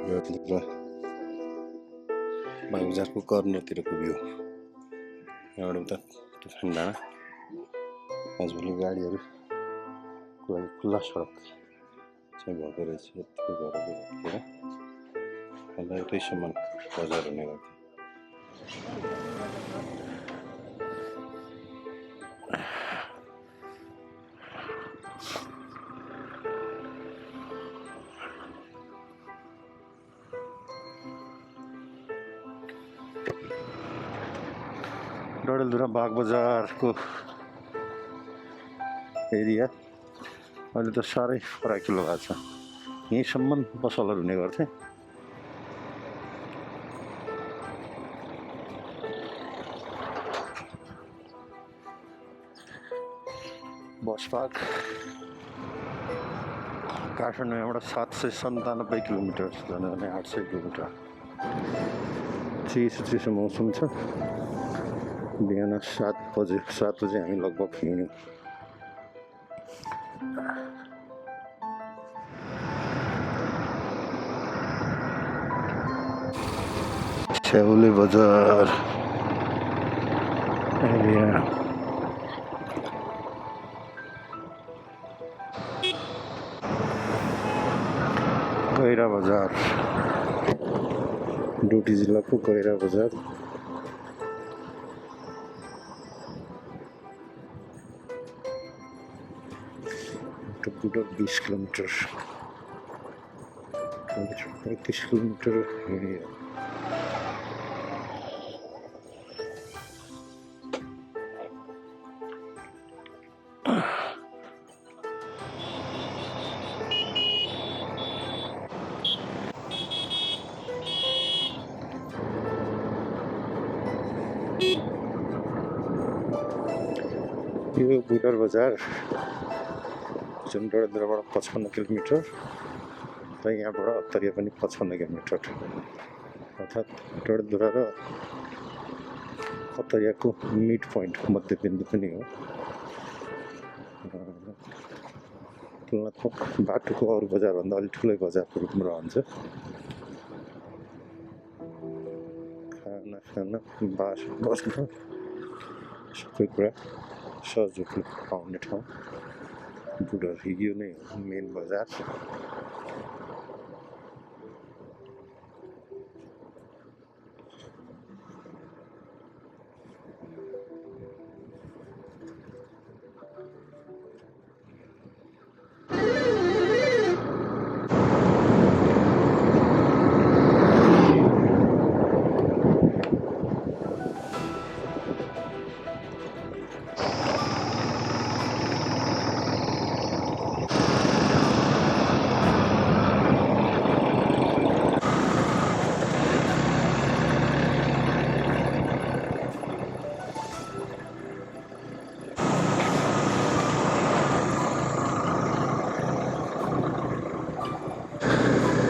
यो बागबजारको कर्नरतिरको भ्यू यहाँबाट उता तुफान डाँडा आजभोलि गाडीहरूको लागि खुल्ला सडक चाहिँ भएको रहेछ। यतिकै घरहरू भत्किएर होला एउटैसम्म बजार हुने गर्थ्यो। डडेलधुरा बागबजारको एरिया अहिले त साह्रै फराकिलो भएको छ। यहीँसम्म पसलहरू हुने गर्थे। बस पार्क काठमाडौँबाट 797 किलोमिटर जाने 800 किलोमिटर। चिसो मौसम छ। बिहान 7 बजे हामी लगभग हिँड्यौँ। स्याउले बजार एरिया गैरा बजार डोटी जिल्लाको गैरा बजार टुकुडर 20 किलोमिटर 35 किलोमिटर हिँडियो। यो बुडर बजार जुन डडेलधुराबाट 55 किलोमिटर र यहाँबाट अत्तरिया पनि 55 किलोमिटर, अर्थात् डडेलधुरा र अत्तरियाको मिड पोइन्ट मध्यबिन्दु पनि हो। तुलनात्मक बाटोको अरू बजारभन्दा अलिक ठुलै बजारको रूपमा रहन्छ। खाना बस्न सबै कुरा सहज रूपले पाउने ठाउँ बुडर। यो नै मेन बजार।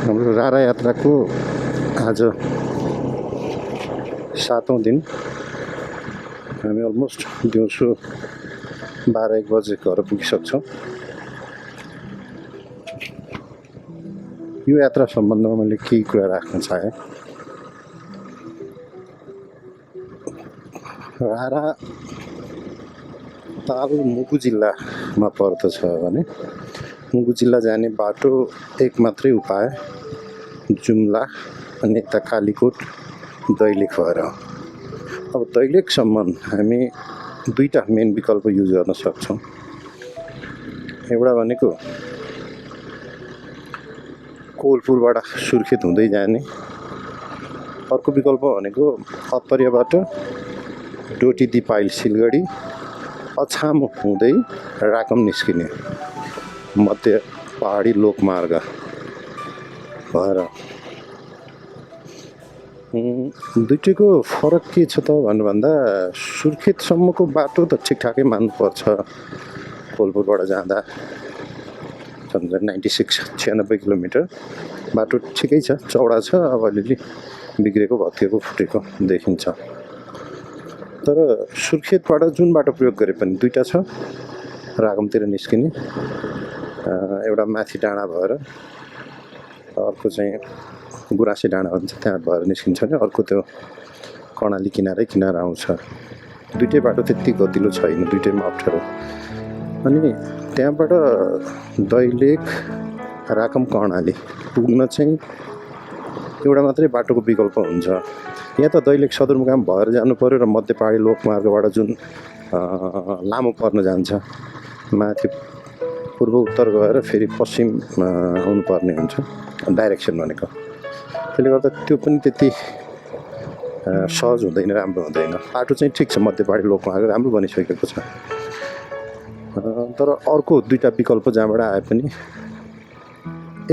हाम्रो रारा यात्राको आज 7औं दिन। हामी अलमोस्ट दिउँसो 12-1 बजे घर पुगिसक्छौँ। यो यात्रा सम्बन्धमा मैले केही कुरा राख्न चाहेँ। रारा ताल मुगु जिल्लामा पर्दछ भने मुगु जिल्ला जाने बाटो एक मात्रै उपाय जुम्ला अनि यता कालीकोट दैलेख भएर। अब दैलेखसम्म हामी दुईटा मेन विकल्प युज गर्न सक्छौँ। एउटा भनेको कोलपुरबाट सुर्खेत हुँदै जाने, अर्को विकल्प भनेको अत्तरियाबाट डोटी दिपाइल सिलगढी अछाम हुँदै राकम निस्किने मध्य पहाडी लोकमार्ग भएर। दुईटैको फरक के छ त भन्नुभन्दा सुर्खेतसम्मको बाटो त ठिकठाकै मान्नुपर्छ। कोलपुरबाट जाँदा 96 किलोमिटर बाटो ठिकै छ, चौडा छ। अब अलिअलि बिग्रेको भत्किएको फुटेको देखिन्छ। तर सुर्खेतबाट जुन बाटो प्रयोग गरे पनि दुईटा छ। रागमतिर निस्किने एउटा माथि डाँडा भएर अर्को चाहिँ गुराँसे डाँडा भन्छ, त्यहाँ भएर निस्किन्छ भने अर्को त्यो कर्णाली किनारै किनारा आउँछ। दुइटै बाटो त्यति गतिलो छैन, दुइटैमा अप्ठ्यारो। अनि त्यहाँबाट दैलेख राकम कर्णाली पुग्न चाहिँ एउटा मात्रै बाटोको विकल्प हुन्छ। यहाँ त दैलेख सदरमुकाम भएर जानु पर्यो र मध्य पहाडी लोकमार्गबाट जुन लामो पर्न जान्छ, माथि पूर्व उत्तर गएर फेरि पश्चिम आउनुपर्ने हुन्छ डाइरेक्सन भनेको। त्यसले गर्दा त्यो पनि त्यति सहज हुँदैन, राम्रो हुँदैन। बाटो चाहिँ ठिक छ, मध्य पहाडी लोकमार्ग राम्रो बनिसकेको छ। तर अर्को दुईवटा विकल्प जहाँबाट आए पनि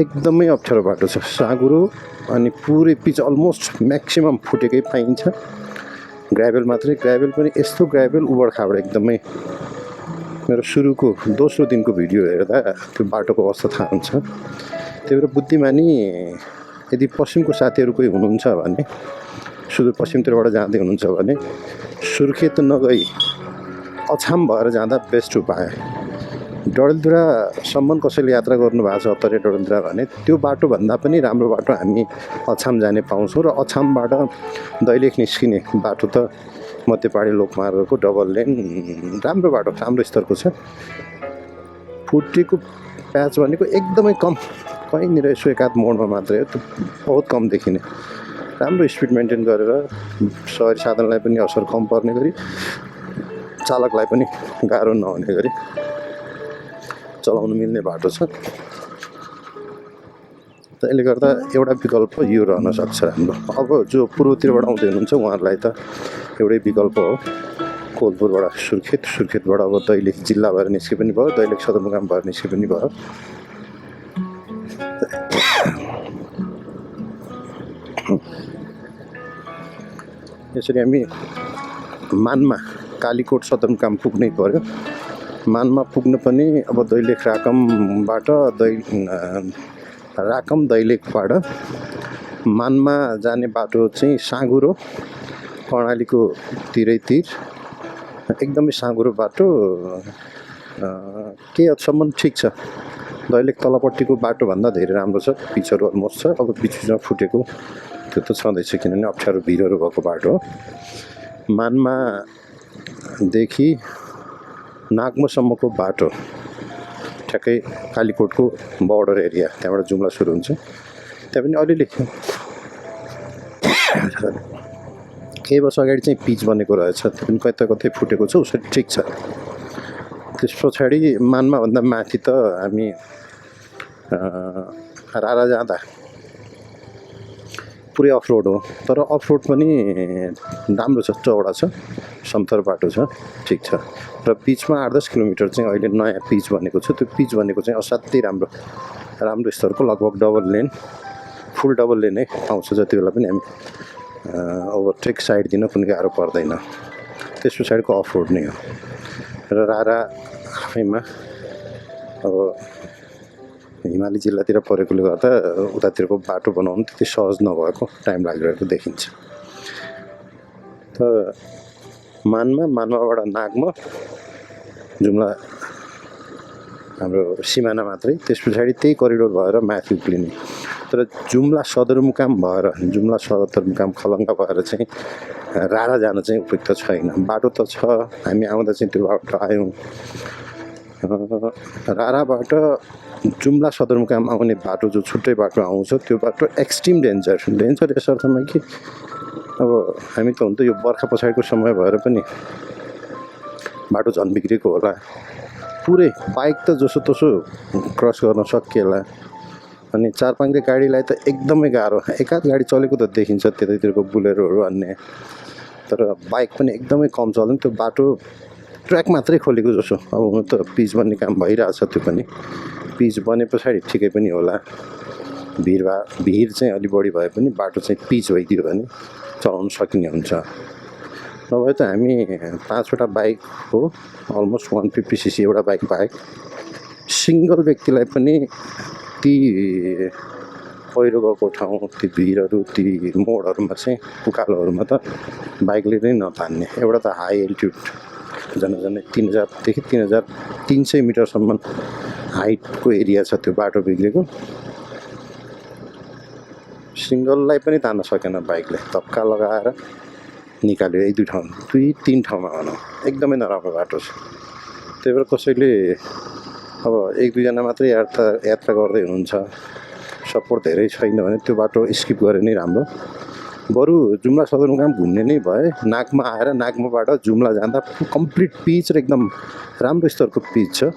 एकदमै अप्ठ्यारो बाटो छ, साँघुरो अनि पुरै पिच अलमोस्ट म्याक्सिमम फुटेकै पाइन्छ। ग्राभेल मात्रै, ग्राभेल पनि यस्तो ग्राभेल उबड खाबड एकदमै। मेरो सुरुको दोस्रो दिनको भिडियो हेर्दा त्यो बाटोको अवस्था थाहा हुन्छ। त्यही भएर बुद्धिमानी यदि पश्चिमको साथीहरू कोही हुनुहुन्छ भने, सुदूरपश्चिमतिरबाट जाँदै हुनुहुन्छ भने सुर्खेत नगई अछाम भएर जाँदा बेस्ट उपाय। डडेलधुरासम्म कसैले यात्रा गर्नुभएको छ अत्तरे डडेलधुरा भने त्यो बाटोभन्दा पनि राम्रो बाटो हामी अछाम जाने पाउँछौँ। र अछामबाट दैलेख निस्किने बाटो त मध्य पहाडी लोकमार्गको डबल लेन राम्रो बाटो, राम्रो स्तरको छ। फुटेको प्याच भनेको एकदमै कम, कहीँनिर यसो एकाध मोडमा मात्रै हो, त्यो बहुत कम देखिने। राम्रो स्पिड मेन्टेन गरेर सहरी साधनलाई पनि असर कम पर्ने गरी, चालकलाई पनि गाह्रो नहुने गरी चलाउनु मिल्ने बाटो छ। त्यसले गर्दा एउटा विकल्प यो रहन सक्छ राम्रो। अब जो पूर्वतिरबाट आउँदै हुनुहुन्छ उहाँहरूलाई त एउटै विकल्प हो, कोलपुरबाट सुर्खेत, सुर्खेतबाट अब दैलेख जिल्ला भएर निस्के पनि भयो, दैलेख सदरमुकाम भएर निस्के पनि भयो। यसरी हामी मानमा कालीकोट सदरमुकाम पुग्नै पर्यो। मानमा पुग्न पनि अब दैलेख राकमबाट राकम दैलेखबाट मानमा जाने बाटो चाहिँ साँघुरो, कर्णालीको तिरै तिर एकदमै साँघुरो बाटो। के हदसम्म ठिक छ, दैलेख तलपट्टिको बाटोभन्दा धेरै राम्रो छ, पिचहरू अलमोस्ट छ। अब बिचमा फुटेको त्यो त छँदैछ, किनभने अप्ठ्यारो भिरहरू भएको बाटो हो। मानमादेखि नागमोसम्मको बाटो ठ्याक्कै कालीकोटको बर्डर एरिया, त्यहाँबाट जुम्ला सुरु हुन्छ। त्यहाँ पनि अलिअलि केही वर्ष अगाडि चाहिँ पिच बनेको रहेछ, त्यो पनि कतै कतै फुटेको छ, उसरी ठिक छ। त्यस पछाडि मानमाभन्दा माथि त हामी रारा जाँदा पुरै अफरोड हो, तर अफरोड पनि राम्रो छ, चौडा छ, समथर बाटो छ, ठिक छ। र पिचमा 8-10 किलोमिटर चाहिँ अहिले नयाँ पिच बनेको छ। त्यो पिच भनेको चाहिँ असाध्यै राम्रो, राम्रो स्तरको, लगभग डबल लेन, फुल डबल लेन नै पाउँछ। जति बेला पनि हामी ओभरटेक साइड दिन कुनै गाह्रो पर्दैन। त्यस पछाडिको अफरोड नै हो। र रारा आफैमा अब हिमाली जिल्लातिर परेकोले गर्दा उतातिरको बाटो बनाउनु त्यति सहज नभएको, टाइम लागिरहेको देखिन्छ। त मानमाबाट नागमा जुम्ला हाम्रो सिमाना मात्रै, त्यस पछाडि त्यही करिडोर भएर माथि उक्लिने। तर जुम्ला सदरमुकाम भएर, जुम्ला सदरमुकाम खलङ्गा भएर चाहिँ रारा जान चाहिँ उपयुक्त छैन। बाटो त छ, हामी आउँदा चाहिँ त्यो बाटो आयौँ। राराबाट जुम्ला सदरमुकाम आउने बाटो जो छुट्टै बाटो आउँछ, त्यो बाटो एक्सट्रिम डेन्जर यस अर्थमा कि अब हामी त हुन त यो बर्खा पछाडिको समय भएर पनि बाटो झन् बिग्रेको होला। पुरै बाइक त जसोतसो क्रस गर्न सकिएला, अनि 4-5 गाडीलाई त एकदमै गाह्रो। एकाध गाडी चलेको त देखिन्छ त्यतैतिरको बुलेरोहरू अन्य, तर बाइक पनि एकदमै कम चल्ने। त्यो बाटो ट्र्याक मात्रै खोलेको जसो। अब हुन त पिच बन्ने काम भइरहेछ, त्यो पनि पिच बने पछाडि ठिकै पनि होला। भिड चाहिँ अलि बढी भए पनि बाटो चाहिँ पिच भइदियो भने चलाउन सकिने हुन्छ। नभए त हामी 5वटा बाइक हो, अलमोस्ट 150cc एउटा बाइक बाहेक सिङ्गल व्यक्तिलाई पनि ती पहिरो गएको ठाउँ, ती भिरहरू, ती मोडहरूमा चाहिँ उकालोहरूमा त बाइकले नै नतान्ने। एउटा त हाई एल्टिट्युड, झन्डै 3000देखि 3300 मिटरसम्म हाइटको एरिया छ त्यो बाटो बिग्रेको। सिङ्गललाई पनि तान्न सकेन बाइकले, धक्का लगाएर निकाल्यो। एक दुई ठाउँ, 2-3 ठाउँमा भनौँ एकदमै नराम्रो बाटो छ। त्यही भएर कसैले अब 1-2 जना मात्रै यात्रा गर्दै हुनुहुन्छ, सपोर्ट धेरै छैन भने त्यो बाटो स्किप गरे नै राम्रो। बरु जुम्ला सदरमुकाम घुम्ने नै भए नाकमा आएर नाकमाबाट जुम्ला जाँदा कम्प्लिट पिच र एकदम राम्रो स्तरको पिच छ,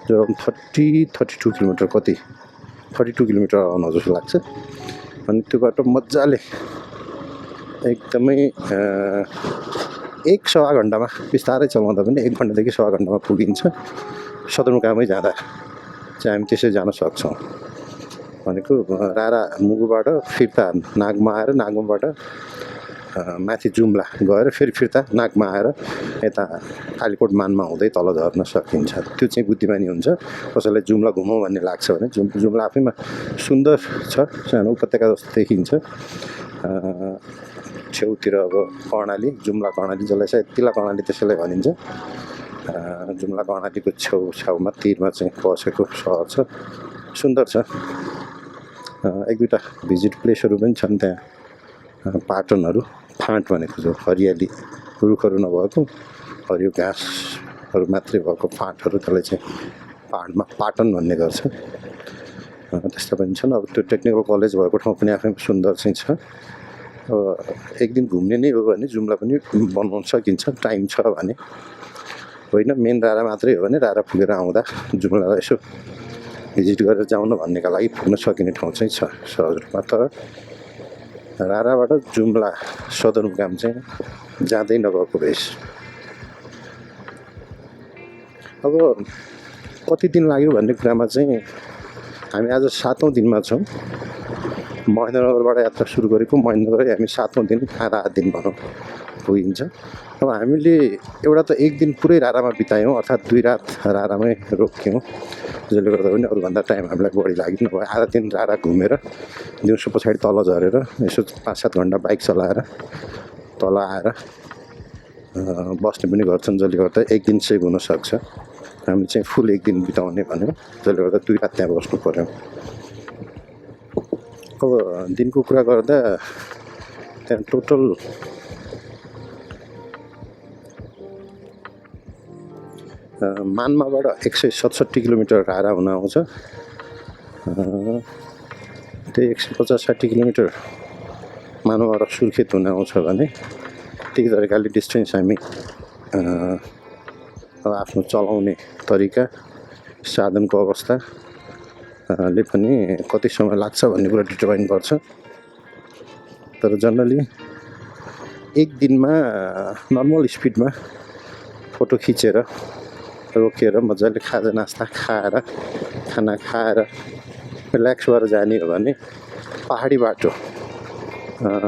जो 32 किलोमिटर 32 किलोमिटर आउनु जस्तो लाग्छ। अनि त्यो बाटो मजाले एकदमै 1-1.25 घन्टामा बिस्तारै चलाउँदा पनि 1 घन्टादेखि 1.25 घन्टामा पुगिन्छ। सदरमुकामै जाँदा चाहिँ हामी त्यसै जान सक्छौँ। भनेको रारा मुगुबाट फिर्ता नागमा आएर नागमाबाट माथि जुम्ला गएर फेरि फिर्ता नागमा आएर यता कालीकोट मानमा हुँदै तल झर्न सकिन्छ। त्यो चाहिँ बुद्धिमानी हुन्छ। कसैलाई जुम्ला घुमौँ भन्ने लाग्छ भने जुम्ला आफैमा सुन्दर छ, सानो उपत्यका जस्तो देखिन्छ। छेउतिर अब कर्णाली, जुम्ला कर्णाली, जसलाई सायद तिला कर्णाली त्यसैलाई भनिन्छ। जुम्ला कर्णालीको छेउछाउमा तिरमा चाहिँ बसेको सहर छ, सुन्दर छ। 1-2टा भिजिट प्लेसहरू पनि छन् त्यहाँ। पाटनहरू, फाँट भनेको जो हरियाली रुखहरू नभएको हरियो घाँसहरू मात्रै भएको फाँटहरू, त्यसलाई चाहिँ पाहाडमा पाटन भन्ने गर्छ। त्यस्ता पनि छन्। अब त्यो टेक्निकल कलेज भएको ठाउँ पनि आफैमा सुन्दर चाहिँ छ। एक दिन घुम्ने नै हो भने जुम्ला पनि बनाउन सकिन्छ, टाइम छ भने। होइन मेन रारा मात्रै हो भने रारा पुगेर आउँदा जुम्लालाई यसो भिजिट गरेर जाउन भन्नेका लागि पुग्न सकिने ठाउँ चाहिँ छ सहज रूपमा। तर राराबाट जुम्ला सदरमुकाम चाहिँ जाँदै नगएको बेस। अब कति दिन लाग्यो भन्ने कुरामा चाहिँ हामी आज 7औं दिनमा छौँ। महेन्द्रनगरबाट यात्रा सुरु गरेको, महेन्द्रनगर हामी 7औं दिन, आधा दिन भनौँ पुगिन्छ। अब हामीले एउटा त एक दिन पुरै रारामा बितायौँ, अर्थात् 2 रात रारामै रोक्यौँ, जसले गर्दा पनि अरूभन्दा टाइम हामीलाई बढी लाग्यो। नभए आधा दिन रारा घुमेर दिउँसो पछाडि तल झरेर यसो 5-7 घन्टा बाइक चलाएर तल आएर बस्ने पनि गर्छन्, जसले गर्दा एक दिन सेभ हुनसक्छ। हामी चाहिँ फुल एक दिन बिताउने भन्यौँ, जसले गर्दा 2 रात त्यहाँ बस्नु पऱ्यो। अब दिनको कुरा गर्दा त्यहाँ टोटल मानमाबाट 167 किलोमिटर रारा हुन आउँछ। त्यही 150-60 किलोमिटर मानवबाट सुर्खेत हुन आउँछ भने त्यही तरिकाले डिस्टेन्स हामी अब आफ्नो चलाउने तरिका, साधनको अवस्था ले पनि कति समय लाग्छ भन्ने कुरा डिटर्माइन गर्छ। तर जनरली एक दिनमा नर्मल स्पिडमा फोटो खिचेर रोकेर मजाले खाजा नास्ता खाएर खाना खाएर रिल्याक्स भएर जाने हो भने पहाडी बाटो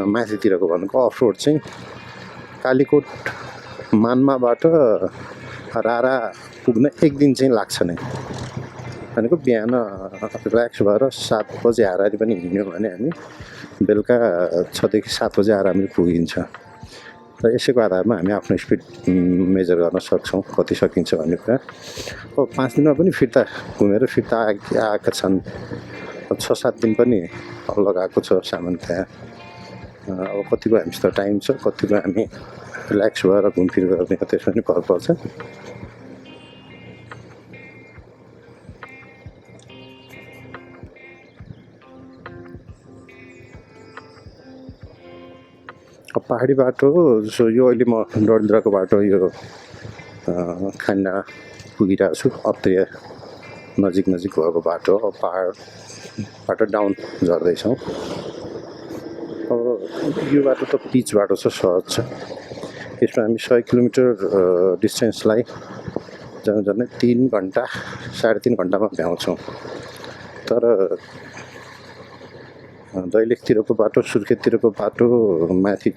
माथितिरको भनेको अफ रोड चाहिँ कालीकोट मानमाबाट रारा पुग्न एक दिन चाहिँ लाग्छ नै। भनेको बिहान रिल्याक्स भएर 7 बजे हाराहारी पनि हिँड्यो भने हामी बेलुका 6 देखि 7 बजे आरामले पुगिन्छ। र यसैको आधारमा हामी आफ्नो स्पिड मेजर गर्न सक्छौँ, कति सकिन्छ भन्ने कुरा। अब 5 दिनमा पनि फिर्ता घुमेर फिर्ता आएका छन्। 6-7 दिन पनि लगाएको छ सामान त्यहाँ। अब कतिको हामीसित टाइम छ, कतिको हामी रिल्याक्स भएर घुमफिर गर्ने त्यसमा पनि भर पर्छ। पहाडी बाटो जो यो अहिले म डडेलधुराको बाटो यो खान्डा पुगिरहेको छु, अत्रिया नजिक भएको बाटो। अब पहाडबाट डाउन झर्दैछौँ। अब यो बाटो त पिच बाटो छ, सहज छ। यसमा हामी 100 किलोमिटर डिस्टेन्सलाई झन्डै 3 घन्टा 3.5 घन्टामा भ्याउँछौँ। तर दैलेखतिरको बाटो, सुर्खेततिरको बाटो, माथि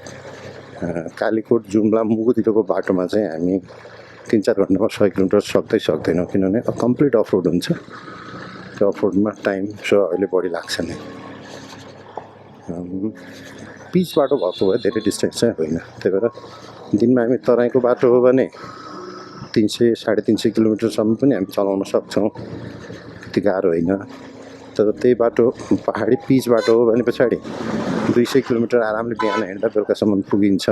कालीकोट जुम्ला मुगुतिरको बाटोमा चाहिँ हामी 3-4 घन्टामा 100 किलोमिटर सक्दैनौँ, किनभने कम्प्लिट अफ रोड हुन्छ। त्यो अफ रोडमा टाइम अहिले बढी लाग्छ नै। पिच बाटो भएको भए धेरै डिस्टेन्स चाहिँ होइन। त्यही भएर दिनमा हामी तराईको बाटो हो भने 300-350 किलोमिटरसम्म पनि हामी चलाउन सक्छौँ, त्यति गाह्रो होइन। तर त्यही बाटो पहाडी पिच बाटो हो भने पछाडि 200 किलोमिटर आरामले बिहान हिँड्दा बेलुकासम्म पुगिन्छ।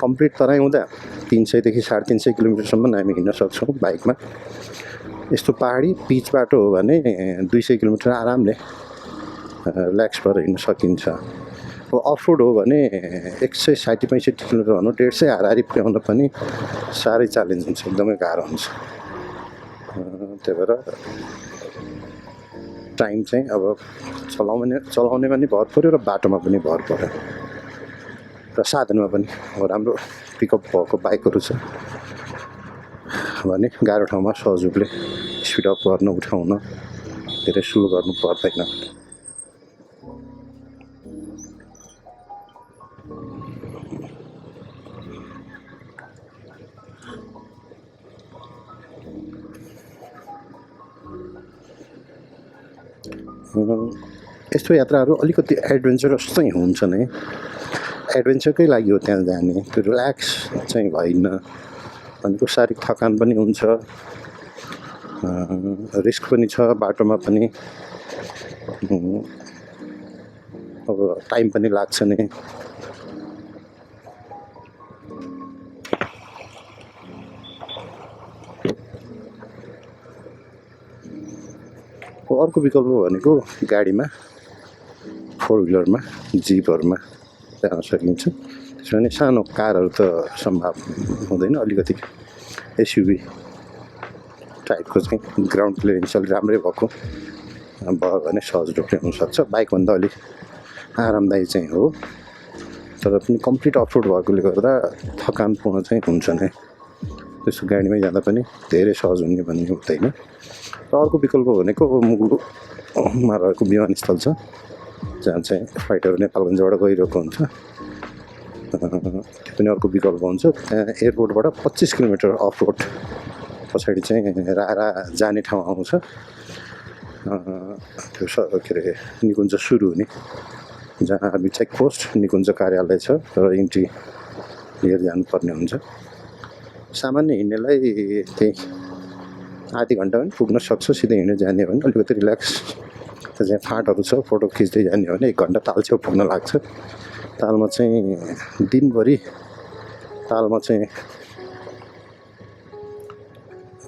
कम्प्लिट तराई हुँदा 300 देखि 350 किलोमिटरसम्म हामी हिँड्न सक्छौँ बाइकमा। यस्तो पहाडी पिच बाटो हो भने 200 किलोमिटर आरामले रिल्याक्स भएर हिँड्न सकिन्छ। अब अफ रोड हो भने 160-65 किलोमिटर भनौँ 150 हाराहारी पुर्याउन पनि साह्रै च्यालेन्ज हुन्छ, एकदमै गाह्रो हुन्छ। त्यही भएर टाइम चाहिँ अब चलाउने पनि भर पऱ्यो र बाटोमा पनि भर पऱ्यो र साधनमा पनि। अब राम्रो पिकअप भएको बाइकहरू छ भने गाह्रो ठाउँमा सहज रूपले स्पिड अप गर्न उठाउन धेरै स्लो गर्नु पर्दैन। यस्तो यात्राहरू अलिकति एडभेन्चरस चाहिँ हुन्छ नै, एडभेन्चरकै लागि हो त्यहाँ जाने। त्यो रिल्याक्स चाहिँ भएन भनेको शारीरिक थकान पनि हुन्छ, रिस्क पनि छ बाटोमा पनि, अब टाइम पनि लाग्छ नै। अर्को विकल्प भनेको गाडीमा, 4 व्हिलरमा, जिपहरूमा जान सकिन्छ। त्यसो भने सानो कारहरू त सम्भव हुँदैन, अलिकति एसयुभी टाइपको चाहिँ ग्राउन्ड क्लियरेन्स अलिक राम्रै भएको भयो भने सहज रूपले हुनसक्छ। बाइकभन्दा अलिक आरामदायी चाहिँ हो, तर पनि कम्प्लिट अफ रोड भएकोले गर्दा थकानपूर्ण चाहिँ हुन्छ नै। त्यसो गाडीमै जाँदा पनि धेरै सहज हुने भन्ने हुँदैन। र अर्को विकल्प भनेको मुगुमा रहेको विमानस्थल छ, जहाँ चाहिँ फ्लाइटहरू नेपालगञ्जबाट गइरहेको हुन्छ। त्यो पनि अर्को विकल्प हुन्छ। त्यहाँ एयरपोर्टबाट 25 किलोमिटर अफ रोड पछाडि चाहिँ रारा जाने ठाउँ आउँछ। त्यो के अरे निकुञ्ज सुरु हुने, जहाँ हामी चेकपोस्ट निकुञ्ज कार्यालय छ र इन्ट्री लिएर जानुपर्ने हुन्छ। सामान्य हिँड्नेलाई त्यही आधी घन्टा पनि पुग्न सक्छ। सिधै हिँड्दै जाने हो भने अलिकति रिल्याक्स, त्यहाँ फाँटहरू छ, फोटो खिच्दै जाने हो भने 1 घन्टा तालछेउ पुग्न लाग्छ। तालमा चाहिँ दिनभरि तालमा चाहिँ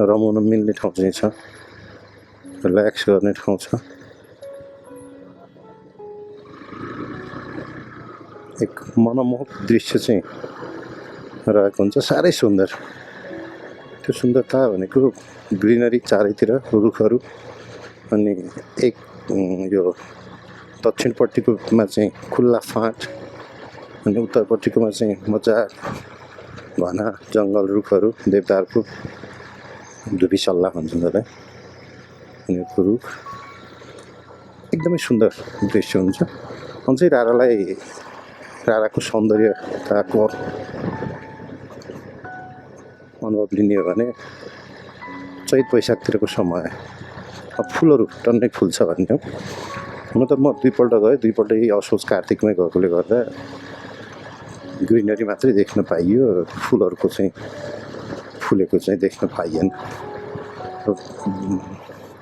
रमाउन मिल्ने ठाउँ चाहिँ छ, रिल्याक्स गर्ने ठाउँ छ। एक मनमोहक दृश्य चाहिँ रहेको हुन्छ, साह्रै सुन्दर। त्यो सुन्दरता भनेको ग्रिनरी चारैतिर, रुखहरू, अनि एक यो दक्षिणपट्टिकोमा चाहिँ खुल्ला फाँट, अनि उत्तरपट्टिकोमा चाहिँ मजा घना जङ्गल रुखहरू, देवदारको धुपीसल्ला भन्छ त्यसलाई, अनि रुख एकदमै सुन्दर दृश्य हुन्छ। अझै राराको सौन्दर्यताको अनुभव लिने हो भने चैत वैशाखतिरको समय फुलहरू टन्नै फुल्छ भन्ने हो। हुन त म 2 पल्ट गएँ, 2 पल्ट यही असोज कार्तिकमै गएकोले गर्दा ग्रिनरी मात्रै देख्न पाइयो, फुलहरूको चाहिँ फुलेको चाहिँ देख्न पाइएन।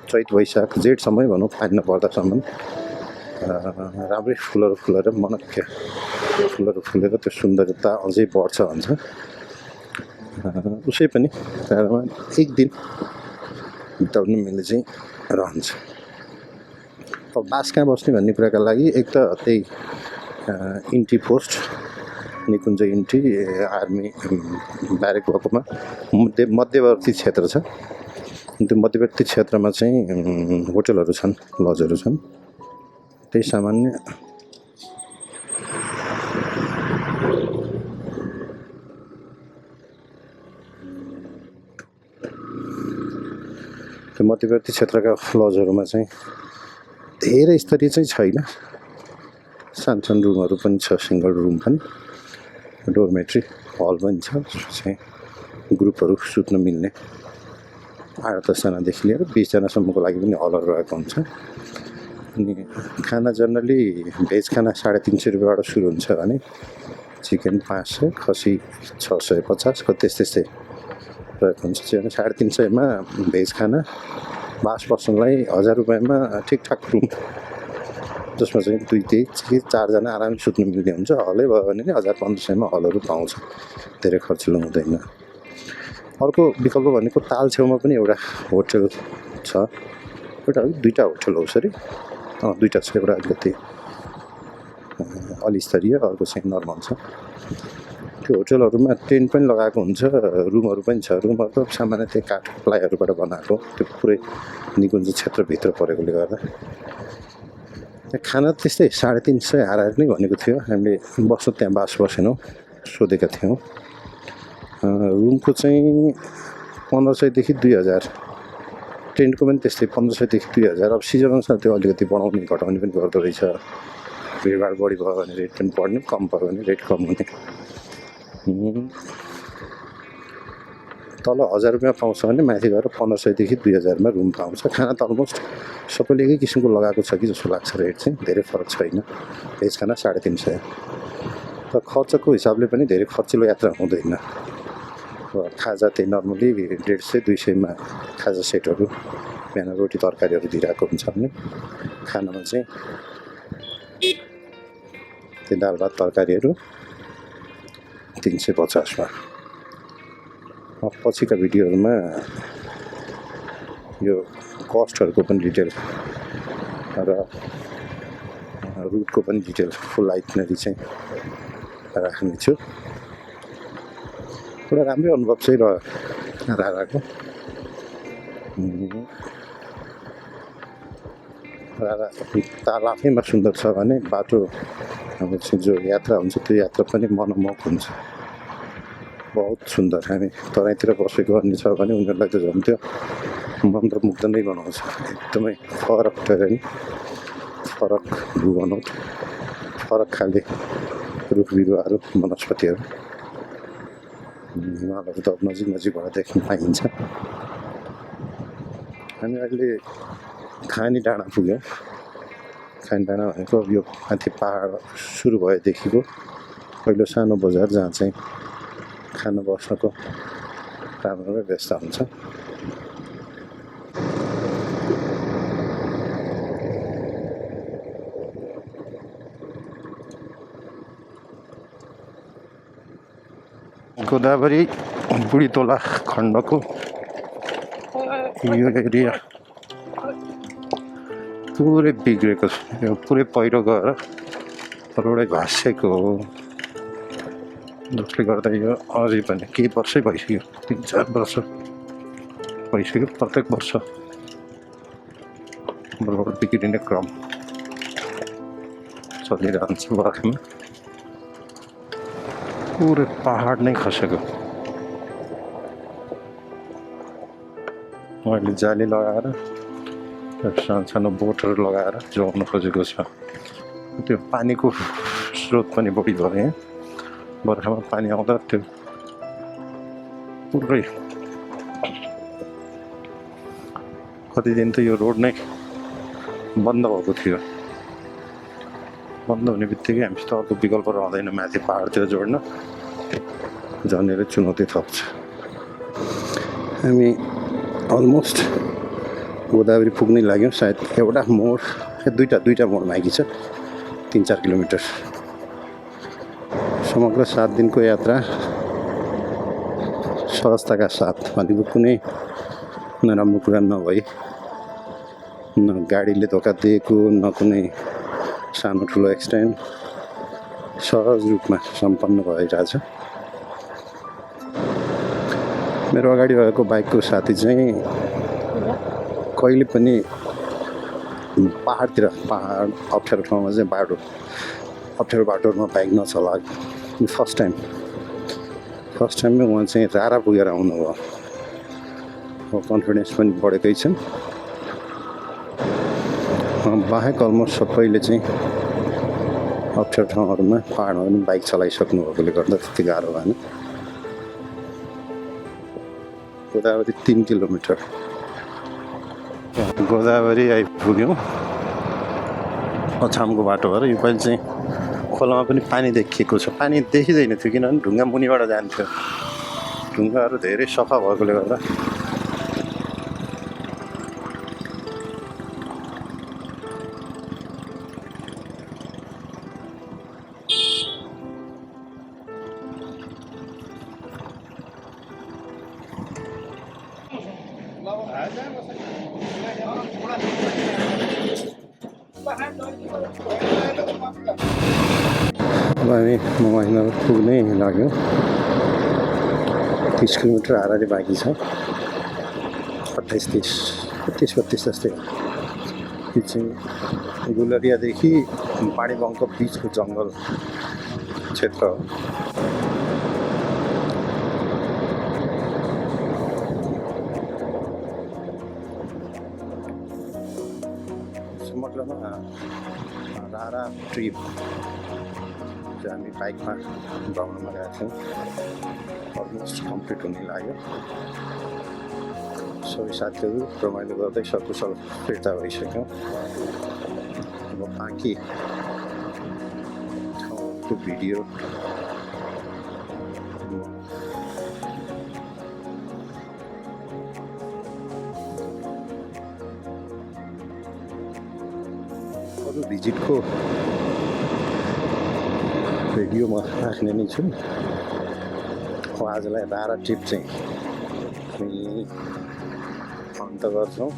चैत वैशाख जेठसम्मै भनौँ, पानी नपर्दासम्म राम्रै फुलहरू फुलेर मनक्य फुलहरू फुलेर त्यो सुन्दरता अझै बढ्छ भन्छ। उसै पनि रारामा 1 दिन बिताउनु मिल्ने चाहिँ रहन्छ। अब बास कहाँ बस्ने भन्ने कुराका लागि एक त त्यही इन्ट्री पोस्ट निकुञ्ज इन्ट्री आर्मी ब्यारेक भएकोमा मध्यवर्ती क्षेत्र छ। त्यो मध्यवर्ती क्षेत्रमा चाहिँ होटलहरू छन्, लजहरू छन्। त्यही सामान्य त्यो मध्यवर्ती क्षेत्रका लजहरूमा चाहिँ धेरै स्तरीय चाहिँ छैन, सानो सानो रुमहरू पनि छ, सिङ्गल रुम पनि, डोरमेट्री हल पनि छ, चाहिँ ग्रुपहरू सुत्न मिल्ने 8-10 जनादेखि लिएर 20 जनासम्मको लागि पनि हलहरू रहेको हुन्छ। अनि खाना जनरली भेज खाना 350 रुपियाँबाट सुरु हुन्छ भने चिकन 500, खसी 650 त्यस्तै रहेको हुन्छ। 350 मा भेज खाना बास पर्सनलाई 1000 रुपियाँमा ठिकठाक रुम, जसमा चाहिँ 2-4जना आरामले सुत्नु मिल्ने हुन्छ। हलै भयो भने नि 1500-मा हलहरू पाउँछ, धेरै खर्चिलो हुँदैन। अर्को विकल्प भनेको ताल छेउमा पनि एउटा होटल छ, एउटा दुईवटा होटल हो सरी, दुईवटा छ, एउटा अलिकति अलि स्तरीय, अर्को चाहिँ नर्मल छ। त्यो होटलहरूमा टेन्ट पनि लगाएको हुन्छ, रुमहरू पनि छ। रुमहरू त सामान्य त्यही काठ प्लाईहरूबाट बनाएको, त्यो पुरै निकुञ्ज क्षेत्रभित्र परेकोले गर्दा खाना त्यस्तै 350 हाराहारी नै भनेको थियो। हामीले बस्नु त्यहाँ बसेनौँ, सोधेका थियौँ। रुमको चाहिँ 1500देखि 2000, टेन्टको पनि त्यस्तै 1500देखि 2000। अब सिजन अनुसार त्यो अलिकति बढाउने घटाउने पनि गर्दो रहेछ। भिडभाड बढी भयो भने रेट पनि बढ्ने, कम भयो भने रेट कम हुने। तल 1000 रुपियाँ पाउँछ भने माथि गएर 1500देखि 2000मा रुम पाउँछ। खाना त अलमोस्ट सबैले एकै किसिमको लगाएको छ कि जस्तो लाग्छ, रेट चाहिँ धेरै फरक छैन। भेज खाना 350, तर खर्चको हिसाबले पनि धेरै खर्चिलो यात्रा हुँदैन। खाजा त्यही नर्मली 150-200मा खाजा सेटहरू, बिहान रोटी तरकारीहरू दिइरहेको हुन्छ भने खानामा चाहिँ त्यो दाल भात तरकारीहरू 350मा। पछिका भिडियोहरूमा यो कस्टहरूको पनि डिटेल र रुटको पनि डिटेल फुल आइटनरी चाहिँ राख्नेछु। एउटा राम्रै अनुभव चाहिँ रह्यो राराको। रारा ताल आफैमा सुन्दर छ भने बाटो अब चाहिँ जो यात्रा हुन्छ त्यो यात्रा पनि मनमोहक हुन्छ, बहुत सुन्दर। हामी तराईतिर बसेको अन्य छ भने उनीहरूलाई त झन् त्यो मन्त्रमुग्ध नै बनाउँछ। एकदमै फरक टेरेन, फरक भूबनोट, फरक खाले रुख बिरुवाहरू, वनस्पतिहरू। हिमालहरू त नजिक नजिकबाट देख्न पाइन्छ। हामी अहिले खानी डाँडा पुग्यौँ। खानी डाँडा भनेको यो माथि पहाड सुरु भएदेखिको पहिलो सानो बजार, जहाँ चाहिँ खाना बस्नको राम्रै व्यवस्था हुन्छ। गोदावरी बुढीतोला खण्डको यो एरिया पुरै बिग्रेको छ। यो पुरै पहिरो गएर रोडै भाँसेको हो, जसले गर्दा यो अझै पनि केही वर्षै भइसक्यो, 3-4 वर्ष भइसक्यो। प्रत्येक वर्ष रोड बिग्रिने क्रम चलिरहन्छ। बर्खामा पुरै पहाड नै खसेको। अहिले जाली लगाएर सानो सानो बोटहरू लगाएर जोगाउन खोजेको छ। त्यो पानीको स्रोत पनि बढी भयो यहाँ। बर्खामा पानी आउँदा त्यो पुरै कति दिन त यो रोड नै बन्द भएको थियो। बन्द हुने बित्तिकै हामीसित अर्को विकल्प रहँदैन माथि पहाडतिर जोड्न, जनेर चुनौती थप्छ। हामी अलमोस्ट गोदावरी पुग्नै लाग्यौँ। सायद एउटा मोड, दुईवटा मोड बाँकी छ, 3-4 किलोमिटर। समग्र 7 दिनको यात्रा सहजताका साथ, भनेको कुनै नराम्रो कुरा नभई, न गाडीले धोका दिएको, न कुनै सानो ठुलो एक्सिडेन्ट, सहज रूपमा सम्पन्न भइरहेछ। मेरो अगाडि भएको बाइकको साथी चाहिँ कहिले पनि पहाड अप्ठ्यारो ठाउँमा चाहिँ अप्ठ्यारो बाटोहरूमा बाइक नचलाएको। फर्स्ट टाइममै उहाँ चाहिँ रारा पुगेर आउनुभयो। कन्फिडेन्स पनि बढेकै छ। बाहेक अलमोस्ट सबैले चाहिँ अप्ठ्यारो ठाउँहरूमा पहाडमा पनि बाइक चलाइसक्नु भएकोले गर्दा त्यति गाह्रो भएन। गोदावरी 3 किलोमिटर। गोदावरी आइपुग्यौँ अछामको बाटो भएर। योपालि चाहिँ खोलामा पनि पानी देखिएको छ। पानी देखिँदैन थियो किनभने ढुङ्गा मुनिबाट जान्थ्यो। ढुङ्गाहरू धेरै सफा भएकोले गर्दा अब हामी मङमायामा पुग्नै लाग्यौँ 30 किलोमिटर हाराहारी बाँकी छ 32 जस्तै हो यो चाहिँ गुलरियादेखि पाणीबङको बिचको जङ्गल क्षेत्र हो समग्रमा रारा ट्रिप जो हामी बाइकमा भ्रमणमा गएका थियौँ अलमोस्ट कम्प्लिट हुने लाग्यो सबै साथीहरू रमाइलो गर्दै सकुशल फिर्ता भइसक्यौँ अब बाँकी ठाउँको भिडियो अरू भिजिटको भिडियो म राख्ने नै छु अब आजलाई रारा ट्रिप चाहिँ हामी अन्त गर्छौँ